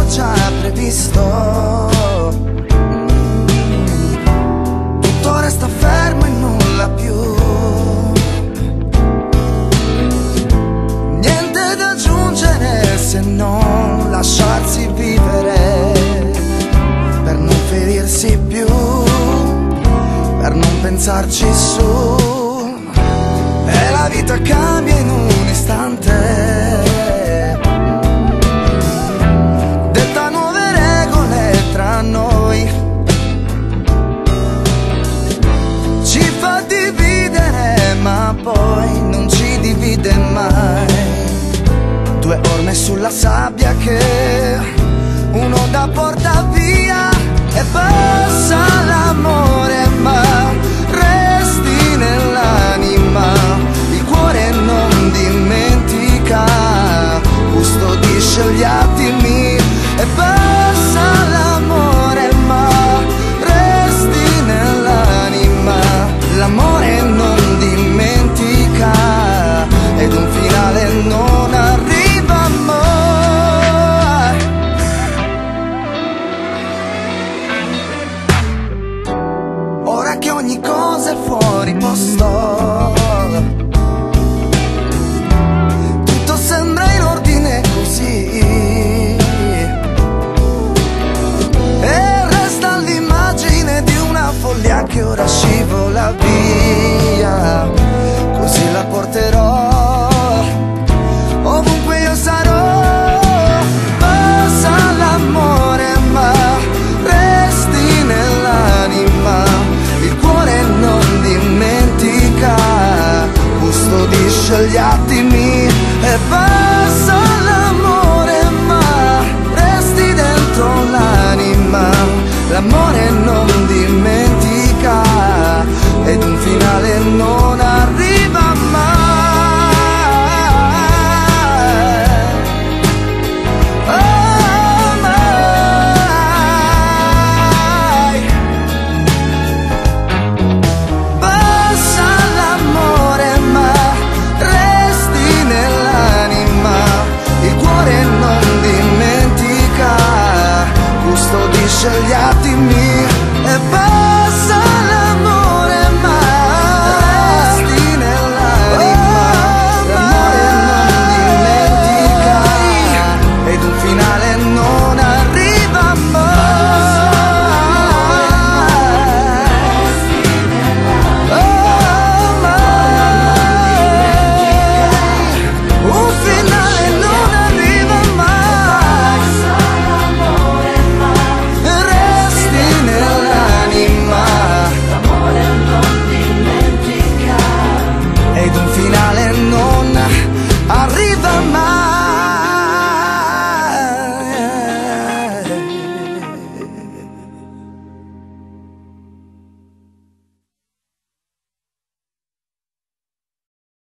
già previsto. Tutto resta fermo e nulla più. Niente da aggiungere se non lasciarsi vivere, per non ferirsi più, per non pensarci su. E la vita cambia in un istante, detta nuove regole tra noi, ci fa dividere ma poi non ci divide mai. Due orme sulla sabbia che uno da porta via, e passa l'amore ma resti nell'anima. Il cuore non dimentica, custodisce gli attimi. E passa l'amore ma resti nell'anima. L'amore non dimentica ed un finale non arriva mai. Ora che ogni cosa è fuori posto, tutto sembra in ordine così, e resta l'immagine di una follia che ora scivola via. Così la porterò ovunque io sarò. Passa l'amore ma resti nell'anima. Il cuore non dimentica, custodisce gli attimi. E passa l'amore ma resti dentro l'anima. L'amore non dimentica ed un finale non arriva mai. Oh, mai. Passa l'amore ma resti nell'anima. Il cuore non dimentica, custodisce gli attimi. E